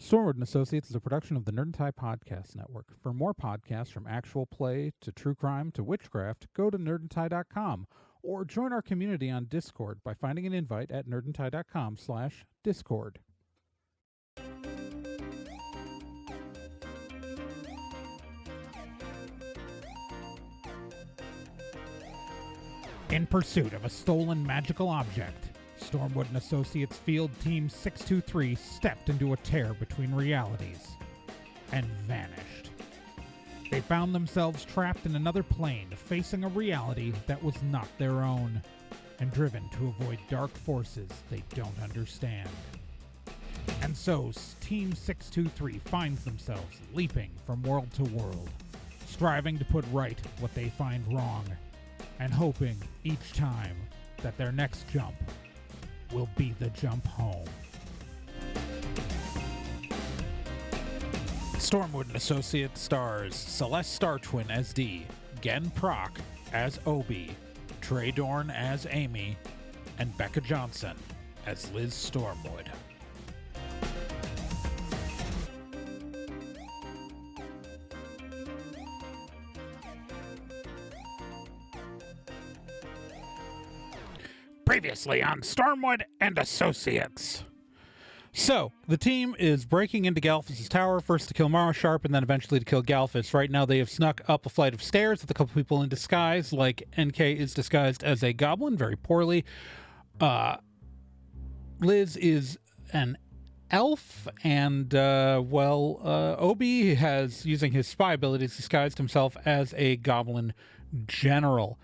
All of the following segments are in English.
Stormwood and Associates is a production of the Nerd and Tie Podcast Network. For more podcasts from actual play to true crime to witchcraft, go to nerdandtie.com or join our community on Discord by finding an invite at nerdandtie.com/discord. In pursuit of a stolen magical object, Stormwood and Associates Field Team 623 stepped into a tear between realities and vanished. They found themselves trapped in another plane, facing a reality that was not their own, and driven to avoid dark forces they don't understand. And so, Team 623 finds themselves leaping from world to world, striving to put right what they find wrong, and hoping each time that their next jump will be the jump home. Stormwood and Associates stars Celeste Star Twin as Dee, Gen Proc as Obi, Trey Dorn as Amy, and Becca Johnson as Liz Stormwood. Previously on Stormwood and Associates. So, the team is breaking into Galfus' tower, first to kill Marosharp and then eventually to kill Galfus. Right now they have snuck up a flight of stairs with a couple people in disguise, like NK is disguised as a goblin, very poorly. Liz is an elf, and, Obi has, using his spy abilities, disguised himself as a goblin general.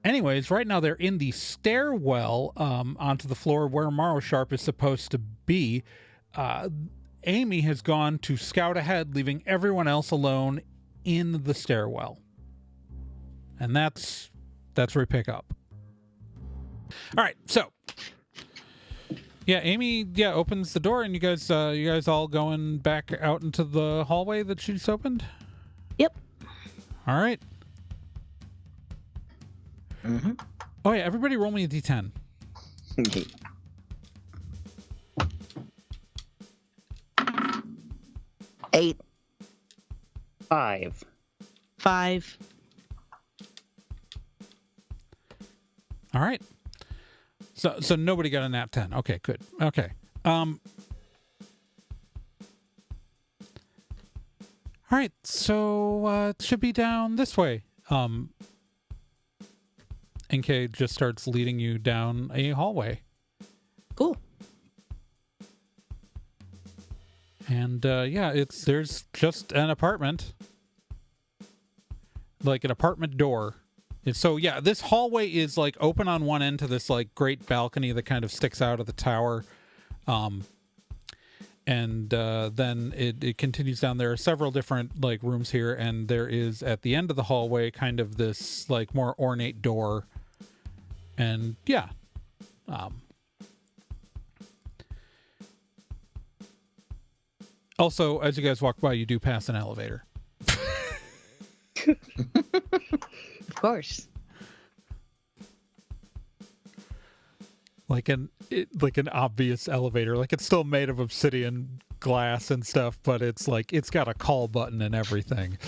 Anyways, right now they're in the stairwell onto the floor where Marosharp is supposed to be. Amy has gone to scout ahead, leaving everyone else alone in the stairwell. And that's where we pick up. All right, so yeah, Amy opens the door, and you guys all going back out into the hallway that she just opened? Yep. All right. Mm-hmm. Oh yeah, everybody roll me a d10. 8. 5. 5. All right. So nobody got a nat 10. Okay, good. Okay. All right. So it should be down this way. NK just starts leading you down a hallway. Cool. And there's just an apartment. Like an apartment door. So yeah, this hallway is like open on one end to this like great balcony that kind of sticks out of the tower. And then it continues down. There are several different like rooms here, and there is at the end of the hallway kind of this like more ornate door. And yeah. Also, as you guys walk by, you do pass an elevator. Of course. Like an obvious elevator. Like it's still made of obsidian glass and stuff, but it's like it's got a call button and everything.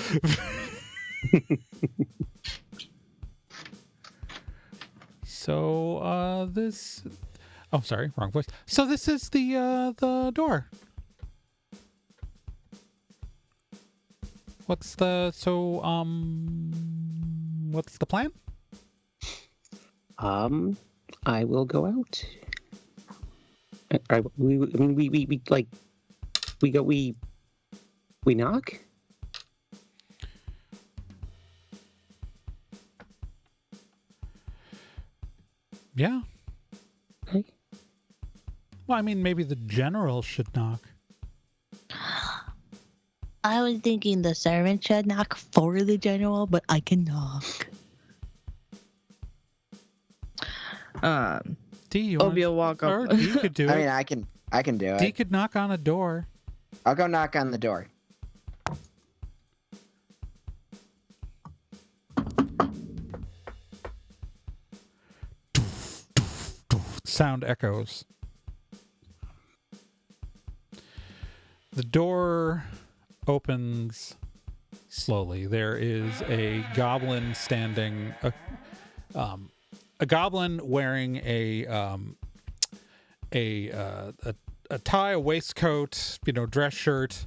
So this. Oh, sorry, wrong voice. So this is the door. What's the plan? I will go out. We knock. Yeah. Okay. Well, I mean, maybe the general should knock. I was thinking the servant should knock for the general, but I can knock. Obi will walk Or up. D could do it. I mean, I can do D it. could knock on a door. I'll go knock on the door. Sound echoes. The door opens slowly. There is a goblin standing, a goblin wearing a tie, a waistcoat, dress shirt.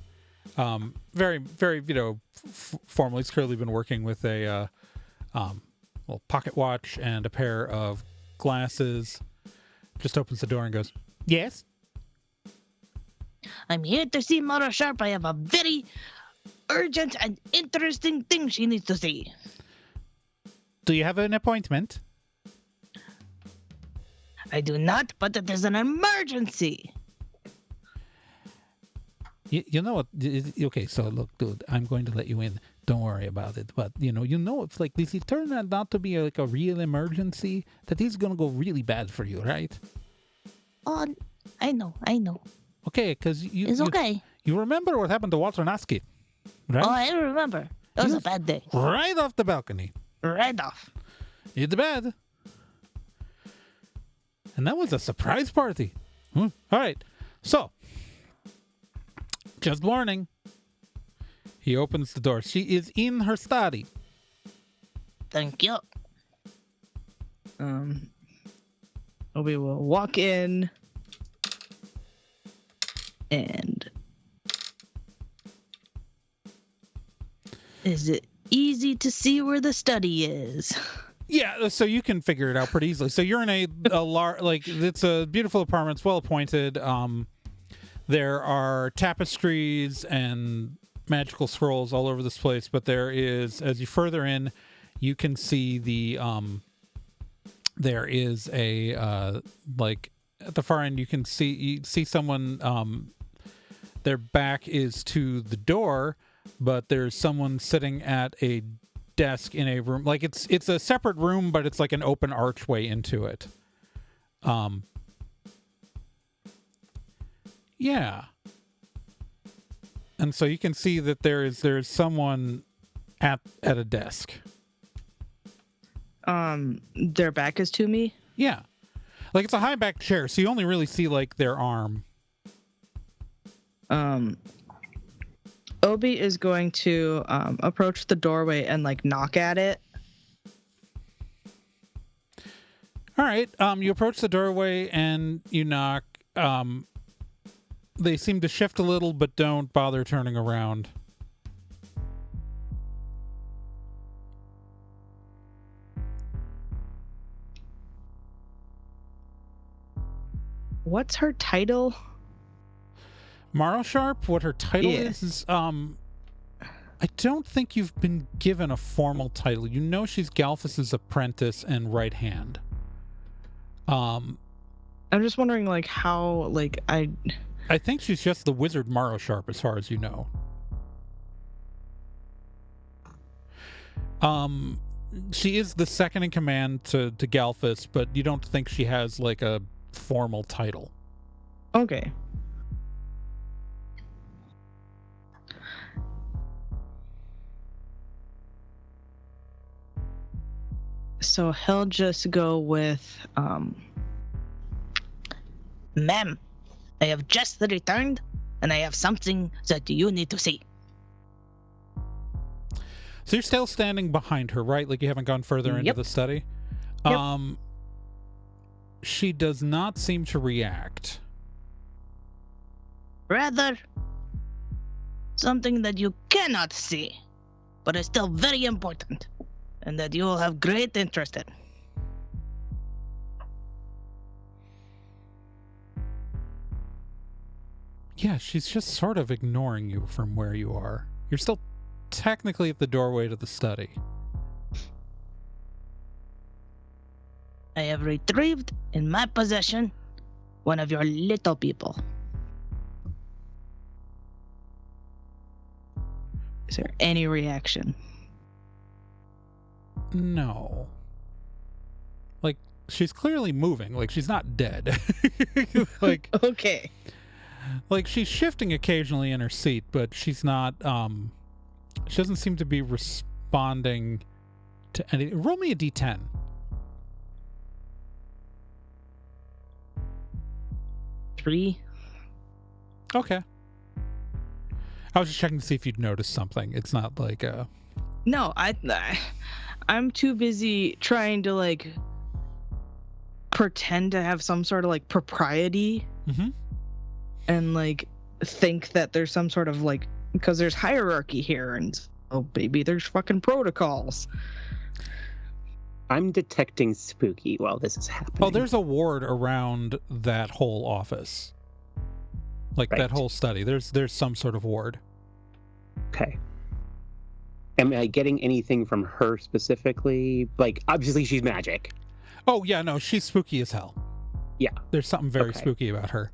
Very, very, formally. He's clearly been working with a little pocket watch and a pair of glasses. Just opens the door and goes, "Yes." I'm here to see Marosharp. I have a very urgent and interesting thing she needs to see. Do you have an appointment? I do not, but it is an emergency. You know what? Okay, so look, dude, I'm going to let you in. Don't worry about it. But if like this, it turned out to be like a real emergency, that is going to go really bad for you, right? Oh, I know. Okay, because It's okay. You remember what happened to Walter Nasky, right? Oh, I remember. It was a bad day. Right off the balcony. Right off. It's bad. And that was a surprise party. All right. So, just warning. He opens the door. She is in her study. Thank you. We will walk in and Is it easy to see where the study is? Yeah, so you can figure it out pretty easily. So you're in a large, it's a beautiful apartment. It's well appointed. There are tapestries and magical scrolls all over this place, but there is, as you further in, you can see there is a at the far end you see someone, their back is to the door, but there's someone sitting at a desk in a room. Like it's a separate room, but it's like an open archway into it. Yeah. And so you can see that there's someone at a desk. their back is to me. Yeah. Like it's a high back chair, so you only really see like their arm. Obi is going to approach the doorway and like knock at it. All right. You approach the doorway and you knock. They seem to shift a little, but don't bother turning around. What's her title? Marosharp, what her title is I don't think you've been given a formal title. You know she's Galfus's apprentice and right hand. I'm just wondering, like, how, like, I think she's just the wizard Marosharp, as far as you know. She is the second in command to Galfus, but you don't think she has, like, a formal title. Okay. So he'll just go with, Ma'am, I have just returned, and I have something that you need to see. So you're still standing behind her, right? Like you haven't gone further into Yep. the study? Yep. She does not seem to react. Rather, something that you cannot see, but is still very important, and that you will have great interest in. Yeah, she's just sort of ignoring you from where you are. You're still technically at the doorway to the study. I have retrieved in my possession one of your little people. is there any reaction? No. Like, she's clearly moving. Like, she's not dead. Okay. Like, she's shifting occasionally in her seat, but she's not, she doesn't seem to be responding to any. Roll me a d10. 3. Okay. I was just checking to see if you'd noticed something. It's not like No, I'm too busy trying to like pretend to have some sort of like propriety Mhm. and like think that there's some sort of like, because there's hierarchy here and maybe there's fucking protocols. I'm detecting spooky while this is happening. Oh, there's a ward around that whole office. Like that Right. whole study. There's some sort of ward. Okay. Am I getting anything from her specifically? Like, obviously she's magic. Oh yeah, no, she's spooky as hell. Yeah. There's something very Okay. spooky about her.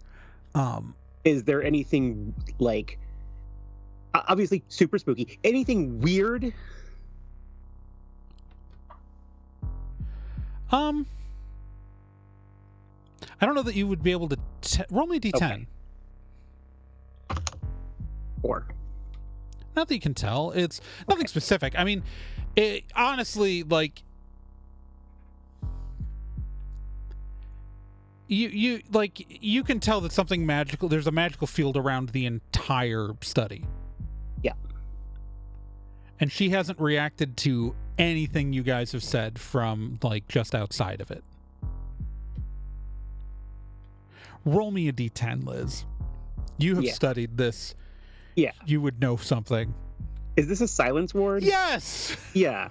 Is there anything, like, obviously super spooky, anything weird? I don't know that you would be able to roll me a d10. Okay. Or Not that you can tell. It's nothing specific. I mean, it, honestly, like you can tell that something magical. There's a magical field around the entire study. Yeah. And she hasn't reacted to anything you guys have said from like just outside of it. Roll me a d10, Liz. You have Yeah. studied this. Yeah. You would know something. is this a silence ward? Yes! Yeah.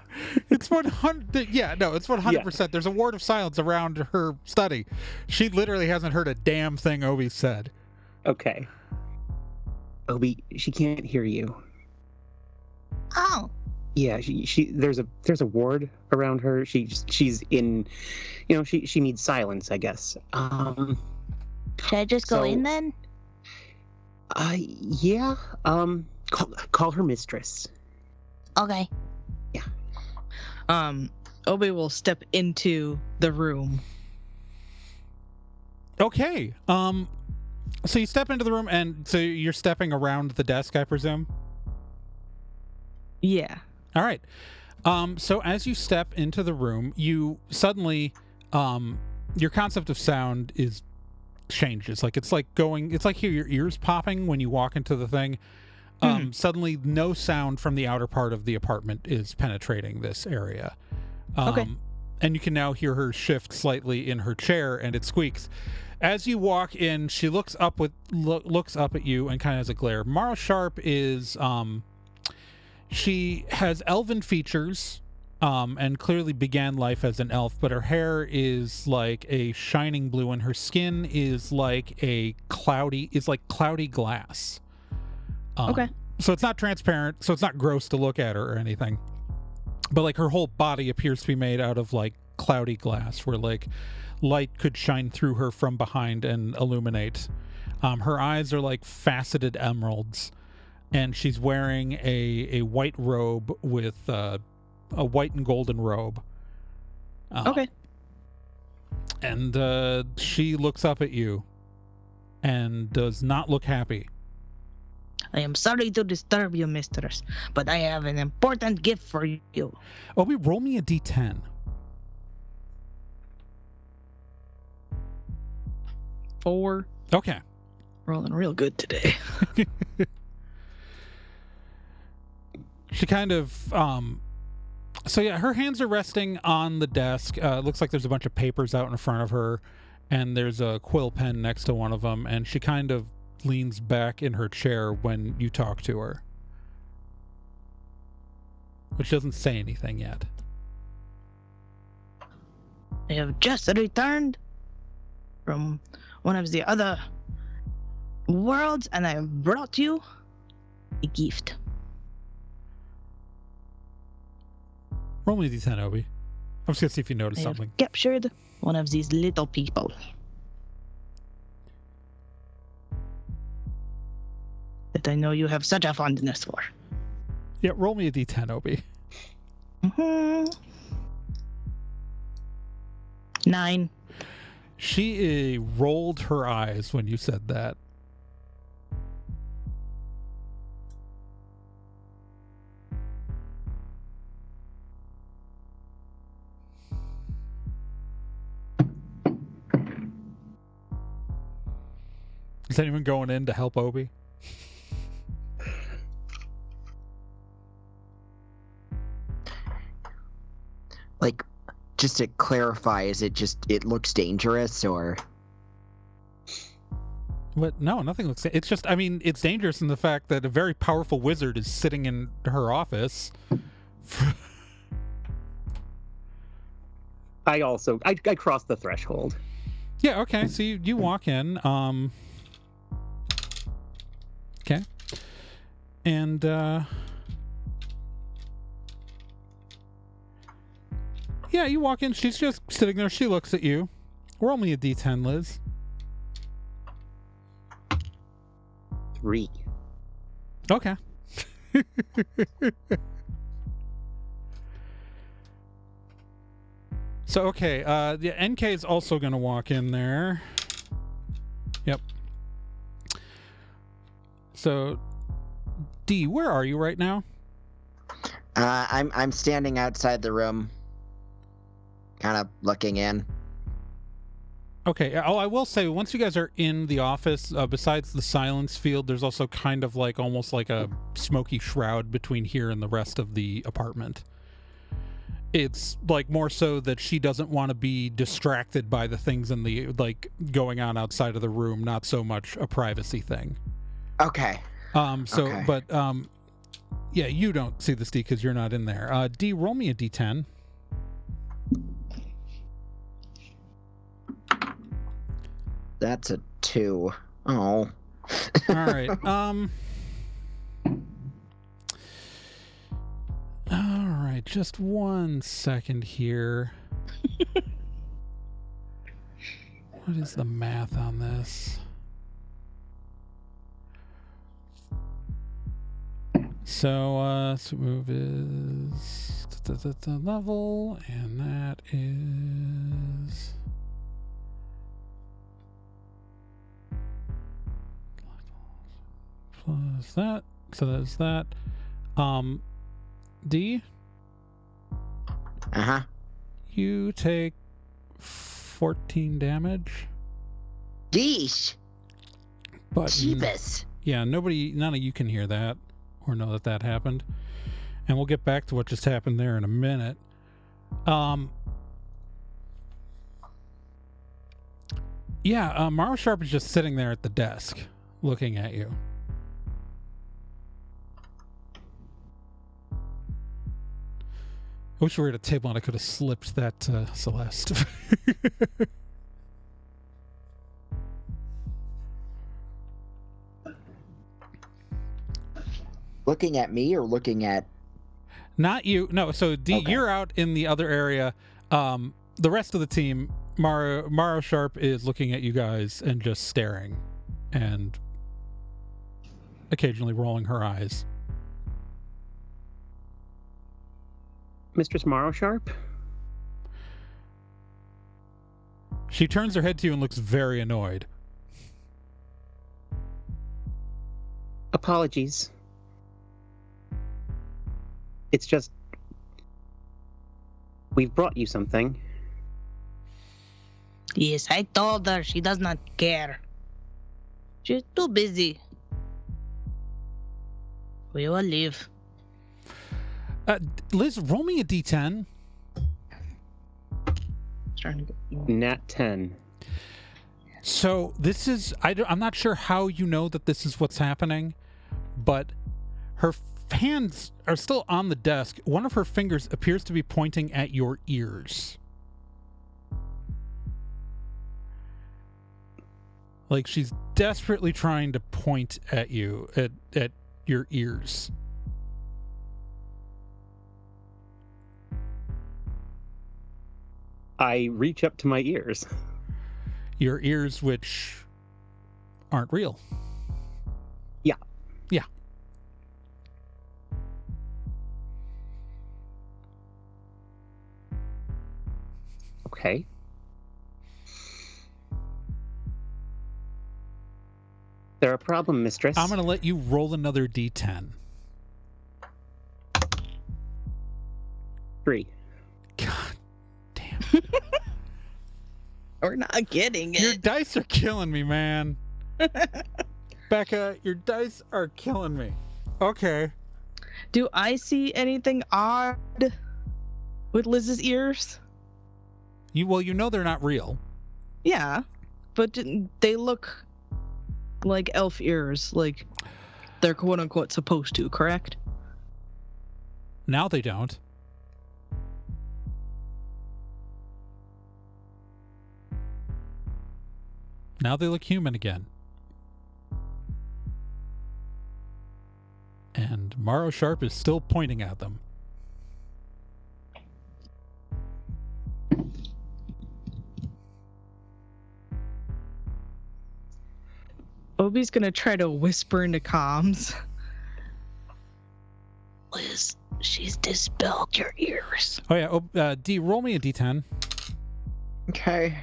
It's 100. Yeah, no, it's 100%. There's a ward of silence around her study. She literally hasn't heard a damn thing Obi said. Okay. Obi, she can't hear you. Oh, Yeah, she there's a ward around her. She's in, she needs silence, I guess. should I just go So- in then? Yeah. Call her mistress. Okay. Obi will step into the room. Okay. So you step into the room, and so you're stepping around the desk, I presume? Yeah. All right. So as you step into the room, you suddenly, your concept of sound changes. Like it's like your ears popping when you walk into the thing. Suddenly no sound from the outer part of the apartment is penetrating this area. Okay. And you can now hear her shift slightly in her chair, and it squeaks. As you walk in, she looks up at you and kind of has a glare. Marosharp is she has elven features, and clearly began life as an elf, but her hair is like a shining blue, and her skin is like cloudy glass. Okay. So it's not transparent, so it's not gross to look at her or anything. But like her whole body appears to be made out of like cloudy glass, where like light could shine through her from behind and illuminate. Her eyes are like faceted emeralds, and she's wearing a white robe with a white and golden robe. Okay. And she looks up at you and does not look happy. I am sorry to disturb you, mistress, but I have an important gift for you. Obi, roll me a d10. 4. Okay. Rolling real good today. She kind of so yeah, her hands are resting on the desk. Looks like there's a bunch of papers out in front of her, and there's a quill pen next to one of them, and she kind of leans back in her chair when you talk to her, which doesn't say anything yet. I have just returned from one of the other worlds, and I have brought you a gift. Roll me a d10, Obi. I'm just gonna see if you notice I have something. captured one of these little people that I know you have such a fondness for. Yeah, roll me a d10, Obi. 9. She rolled her eyes when you said that. Is anyone going in to help Obi? just to clarify, is it just it looks dangerous or? What? No, nothing looks. It's just, I mean, it's dangerous in the fact that a very powerful wizard is sitting in her office. I crossed the threshold. Yeah. Okay. So you walk in. Okay. And yeah, you walk in. She's just sitting there. She looks at you. Roll me a D10, Liz. 3. Okay. So, okay, the NK is also going to walk in there. Yep. So, D, where are you right now? I'm standing outside the room, kind of looking in. Okay. Oh, I will say, once you guys are in the office, besides the silence field, there's also kind of like almost like a smoky shroud between here and the rest of the apartment. It's like more so that she doesn't want to be distracted by the things in the like going on outside of the room, not so much a privacy thing. Okay. Okay. But yeah, you don't see this D because you're not in there. D, roll me a D10. That's a 2. Oh. All right. All right. Just 1 second here. What is the math on this? So move is the level, and that is plus that. So that's that. D, Uh-huh. you take 14 damage. Geesh. But Jeebus. yeah, none of you can hear that or know that happened. And we'll get back to what just happened there in a minute. Yeah, Marosharp is just sitting there at the desk looking at you. I wish we were at a table and I could have slipped that to Celeste. Looking at me or looking at... Not you. No, so D, Okay. You're out in the other area. The rest of the team, Marosharp is looking at you guys and just staring and occasionally rolling her eyes. Mistress Marosharp? She turns her head to you and looks very annoyed. Apologies. It's just... We've brought you something. Yes, I told her she does not care. She's too busy. We will leave. Liz, roll me a D10. Trying to get... Nat 10. So this is, I'm not sure how you know that this is what's happening, but her hands are still on the desk. One of her fingers appears to be pointing at your ears. Like she's desperately trying to point at you, at your ears. I reach up to my ears. Your ears, which aren't real. Yeah. Yeah. Okay. There a problem, mistress? I'm going to let you roll another D10. 3. God damn. We're not getting Your it. dice are killing me, man. Becca, your dice are killing me. Okay. Do I see anything odd with Liz's ears? You know they're not real. Yeah, but they look like elf ears, like they're quote unquote supposed to, correct? Now they don't. Now they look human again. And Marosharp is still pointing at them. Obi's gonna try to whisper into comms. Liz, she's dispelled your ears. Oh yeah, D, roll me a D10. Okay.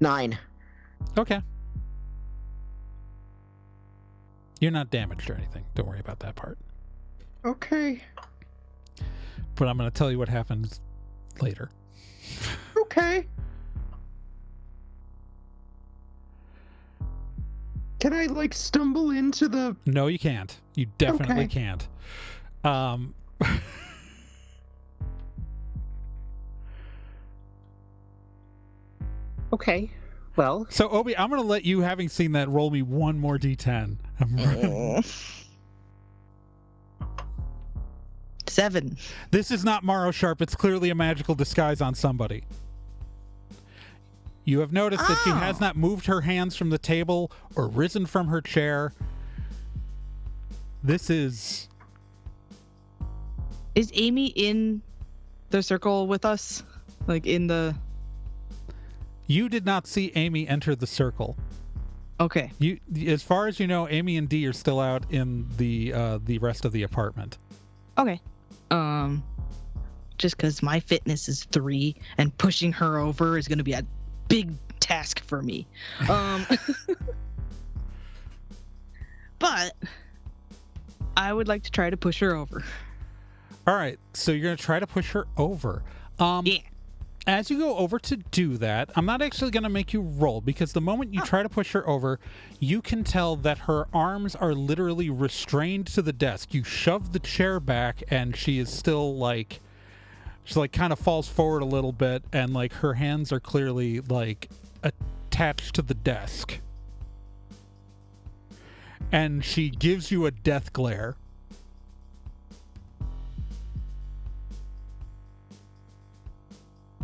Nine. Okay. You're not damaged or anything. Don't worry about that part. Okay. But I'm going to tell you what happens later. Okay. Can I, like, stumble into the... No, you can't. You definitely Okay. can't. Okay. Well, So, Obi, I'm going to let you, having seen that, roll me one more D10. 7. This is not Marosharp. It's clearly a magical disguise on somebody. You have noticed that she has not moved her hands from the table or risen from her chair. This is... Is Amy in the circle with us? Like in the... You did not see Amy enter the circle. Okay. You, as far as you know, Amy and Dee are still out in the rest of the apartment. Okay. Just because my fitness is 3 and pushing her over is going to be a big task for me. But I would like to try to push her over. All right, so you're going to try to push her over. Yeah. As you go over to do that, I'm not actually going to make you roll, because the moment you try to push her over, you can tell that her arms are literally restrained to the desk. You shove the chair back, and she is still like, she like kind of falls forward a little bit, and like her hands are clearly like attached to the desk. And she gives you a death glare.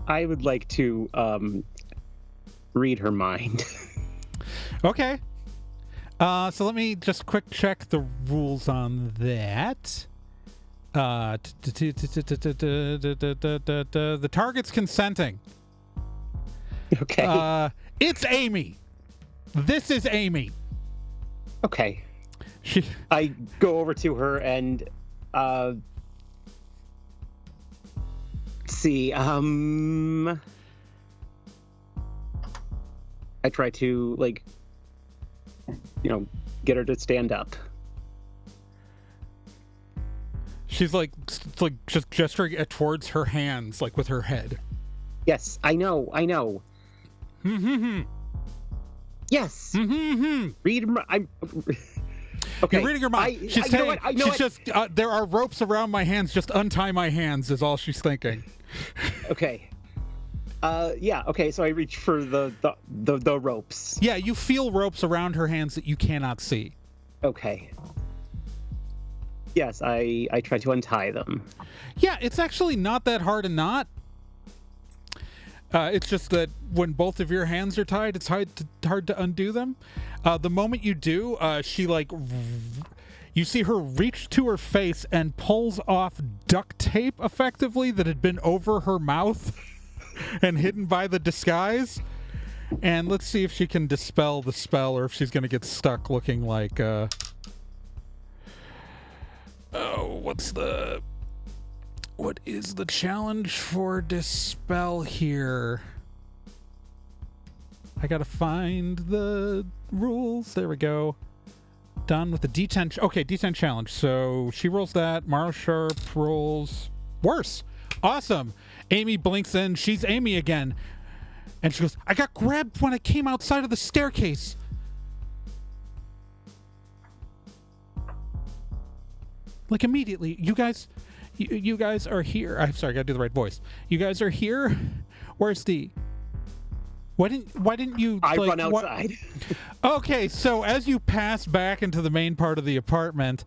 I would like to read her mind. Okay. So let me just quick check the rules on that. The target's consenting. Okay. It's Amy. This is Amy. Okay. She... I go over to her and see. I try to get her to stand up. She's like just gesturing towards her hands, like with her head. Yes, I know. Yes. Read. I'm. Okay. You're reading her mind. She's saying, just, there are ropes around my hands. Just untie my hands is all she's thinking. Okay. Yeah. Okay. So I reach for the ropes. Yeah, you feel ropes around her hands that you cannot see. Okay. Yes, I try to untie them. Yeah, it's actually not that hard to knot. It's just that when both of your hands are tied, it's hard to undo them. The moment you do, she you see her reach to her face and pulls off duct tape effectively that had been over her mouth and hidden by the disguise. And let's see if she can dispel the spell or if she's going to get stuck looking like... What is the challenge for dispel here? I gotta find the rules. There we go. Done with the D10. Okay, D10 challenge. So she rolls that. Marosharp rolls worse. Awesome. Amy blinks in. She's Amy again. And she goes, I got grabbed when I came outside of the staircase. Like immediately. You guys You guys are here. I'm sorry, I gotta do the right voice. You guys are here? Where's D? Why didn't you... I run outside. Okay, so as you pass back into the main part of the apartment,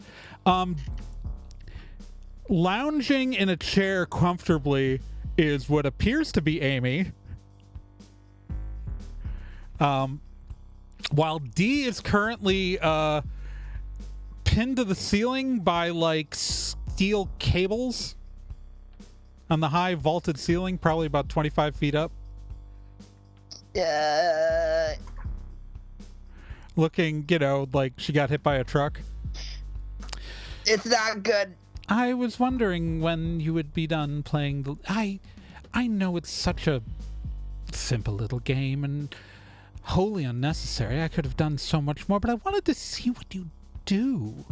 lounging in a chair comfortably is what appears to be Amy. While D is currently pinned to the ceiling by like steel cables on the high vaulted ceiling, probably about 25 feet up. Looking, like she got hit by a truck. It's not good. I was wondering when you would be done playing the... I know it's such a simple little game and wholly unnecessary. I could have done so much more, but I wanted to see what you do.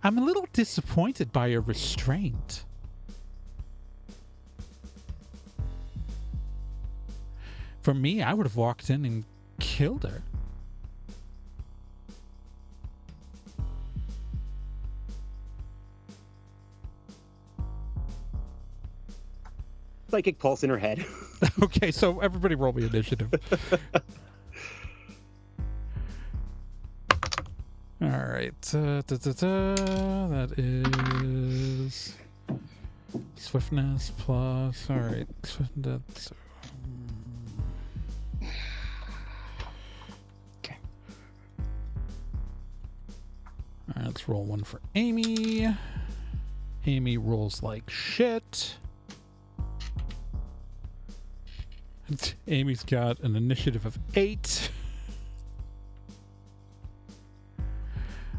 I'm a little disappointed by your restraint. For me, I would have walked in and killed her. Psychic pulse in her head. Okay, so everybody roll me initiative. All right. That is swiftness plus... All right. That's... Okay. All right, let's roll one for Amy. Amy rolls like shit. Amy's got an initiative of 8.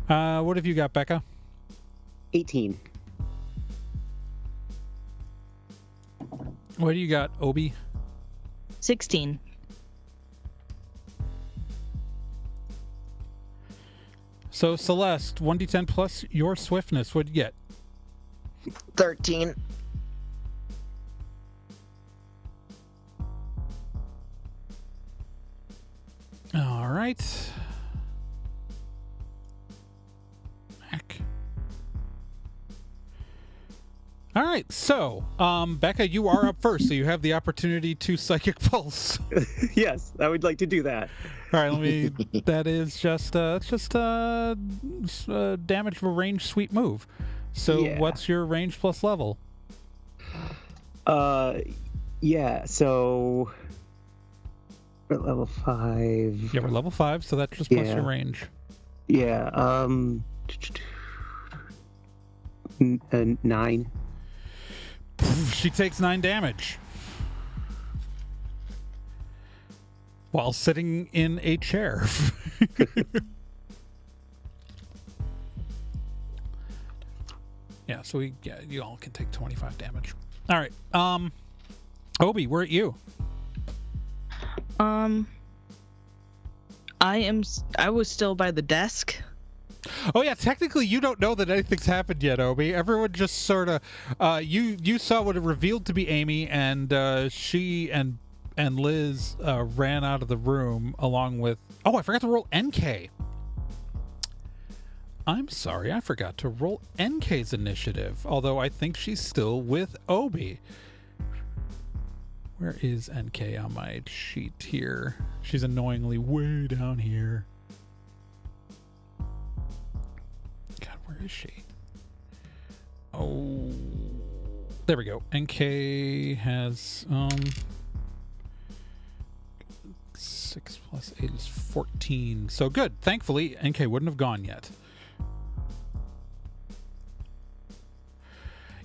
What have you got, Becca? 18. What do you got, Obi? 16. So, Celeste, 1d10 plus your swiftness. What'd you get? 13. All right. Heck. All right, so, Becca, you are up first, so you have the opportunity to Psychic Pulse. Yes, I would like to do that. All right, let me... that is just damage of a range sweep move. So Yeah. what's your range plus level? Yeah, so... We're at level 5. Yeah, we're level 5, so that's just plus Yeah. your range. Yeah, 9. She takes 9 damage. While sitting in a chair. Yeah, so you all can take 25 damage. All right. Obi, where at you? I was still by the desk. Oh yeah, technically you don't know that anything's happened yet, Obi. Everyone just sort of you saw what it revealed to be Amy, and she and Liz ran out of the room along with... Oh, I forgot to roll NK. I'm sorry, I forgot to roll NK's initiative, although I think she's still with Obi. Where is NK on my sheet here? She's annoyingly way down here. God, where is she? Oh, there we go. NK has 6 plus 8 is 14. So good. Thankfully, NK wouldn't have gone yet.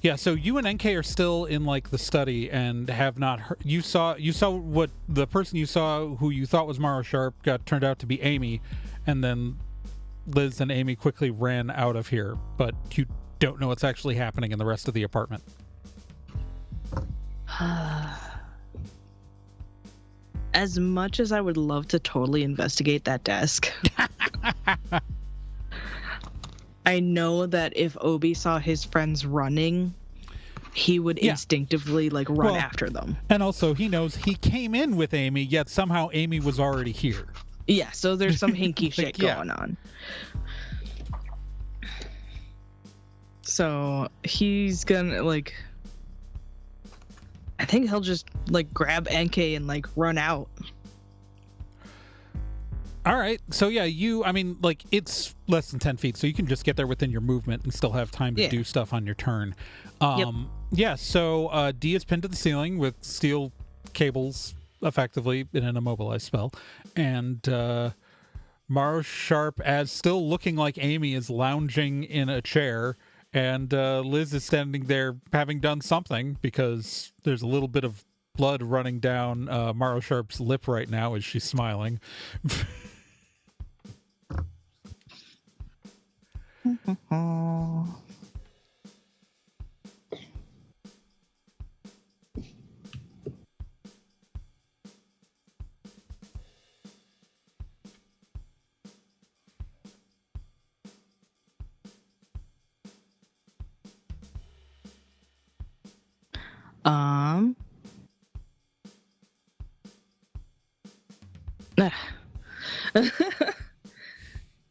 Yeah, so you and NK are still in like the study and have not heard. You saw what the person you saw who you thought was Marosharp got turned out to be Amy, and then Liz and Amy quickly ran out of here, but you don't know what's actually happening in the rest of the apartment. As much as I would love to totally investigate that desk, I know that if Obi saw his friends running, he would instinctively run after them. And also, he knows he came in with Amy, yet somehow Amy was already here. Yeah, so there's some hinky shit going on. So he's gonna like. I think he'll just like grab NK and like run out. All right. So yeah, I mean, like it's less than 10 feet, so you can just get there within your movement and still have time to do stuff on your turn. Yeah. So D is pinned to the ceiling with steel cables, effectively in an immobilized spell, and Marosharp, as still looking like Amy, is lounging in a chair, and Liz is standing there having done something because there's a little bit of blood running down Marosharp's lip right now as she's smiling.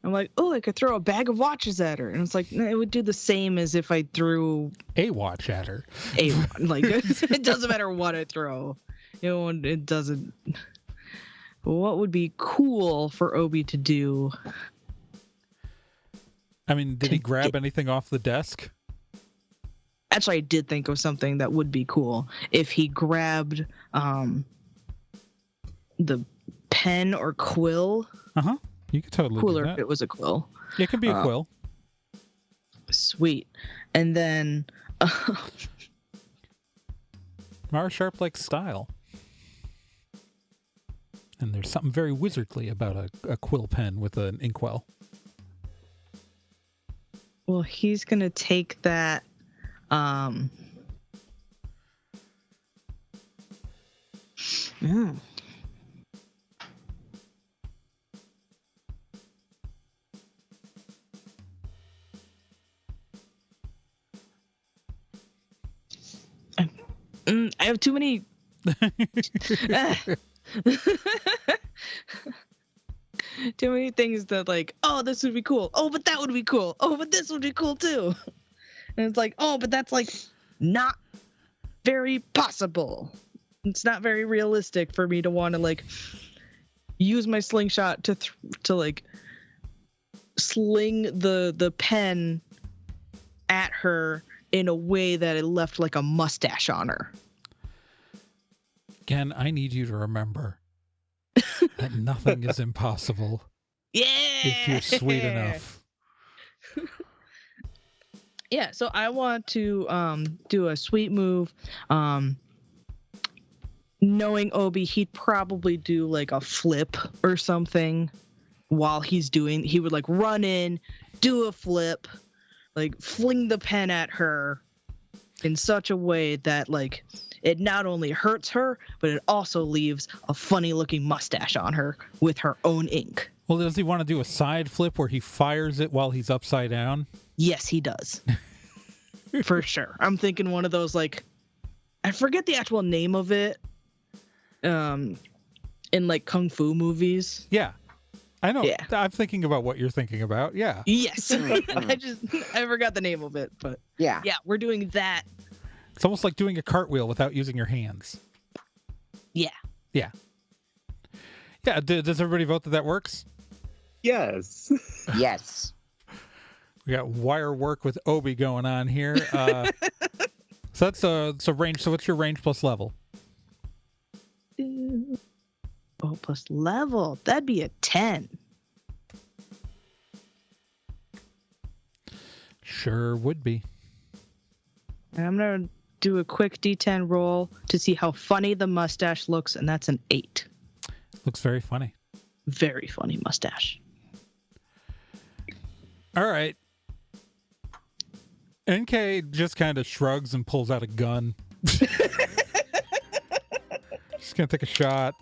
I'm like, oh, I could throw a bag of watches at her, and it's like it would do the same as if I threw a watch at her. Like it doesn't matter what I throw, it doesn't. What would be cool for Obi to do? I mean, did he grab anything off the desk? Actually, I did think of something that would be cool if he grabbed the pen or quill. You could totally Cooler do that. if it was a quill. It can be a quill. Sweet. And then Marosharp likes style. And there's something very wizardly about a quill pen with an inkwell. well, he's gonna take that I have too many. Too many things that like, oh, this would be cool. Oh, but that would be cool. Oh, but this would be cool too. And it's like, oh, but that's like not very possible. It's not very realistic for me to want to like use my slingshot to like sling the pen at her in a way that it left like a mustache on her. Again, I need you to remember that nothing is impossible. Yeah. If you're sweet enough. Yeah, so I want to do a sweet move. Knowing Obi, he'd probably do like a flip or something while he would like run in, do a flip, like fling the pen at her in such a way that like it not only hurts her, but it also leaves a funny looking mustache on her with her own ink. Well, does he want to do a side flip where he fires it while he's upside down? Yes, he does. For sure. I'm thinking one of those like, I forget the actual name of it. In like kung fu movies. Yeah. I know. Yeah. I'm thinking about what you're thinking about. Yeah. Yes. I forgot the name of it, but Yeah. yeah, we're doing that. It's almost like doing a cartwheel without using your hands. Yeah. Yeah. Yeah. Does everybody vote that works? Yes. Yes. We got wire work with Obi going on here. So that's so range. So what's your range plus level? Oh, plus level. That'd be a 10. Sure would be. And I'm going to do a quick D10 roll to see how funny the mustache looks, and that's an 8. Looks very funny. Very funny mustache. All right. NK just kind of shrugs and pulls out a gun. Just gonna take a shot.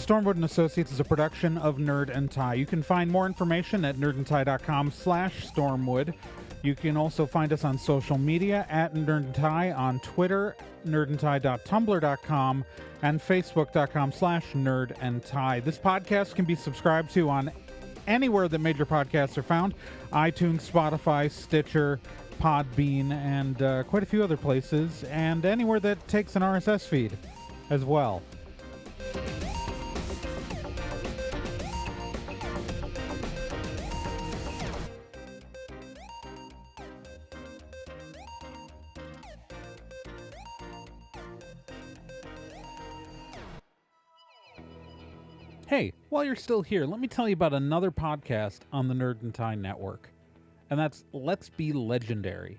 Stormwood and Associates is a production of Nerd and Tie. You can find more information at nerdandtie.com/stormwood. You can also find us on social media at Nerd and Tie on Twitter, nerdandtie.tumblr.com, and facebook.com/nerdandtie. This podcast can be subscribed to on anywhere that major podcasts are found: iTunes, Spotify, Stitcher, Podbean, and quite a few other places, and anywhere that takes an RSS feed as well. Hey, while you're still here, let me tell you about another podcast on the Nerd and Tie Network, and that's Let's Be Legendary.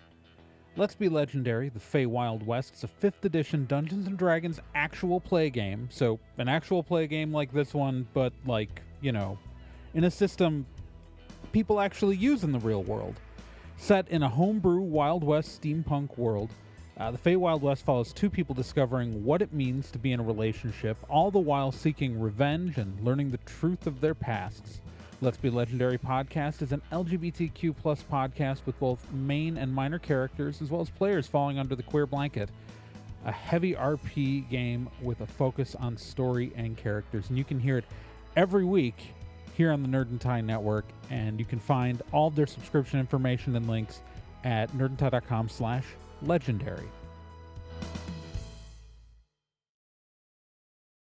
Let's Be Legendary, the Feywild West, is a 5th edition Dungeons & Dragons actual play game. So, an actual play game like this one, but like, in a system people actually use in the real world. Set in a homebrew Wild West steampunk world, the Feywild West follows two people discovering what it means to be in a relationship, all the while seeking revenge and learning the truth of their pasts. Let's Be Legendary podcast is an LGBTQ+ podcast with both main and minor characters, as well as players falling under the queer blanket. A heavy RP game with a focus on story and characters. And you can hear it every week here on the Nerd and Tie Network, and you can find all of their subscription information and links at nerdandtie.com/legendary.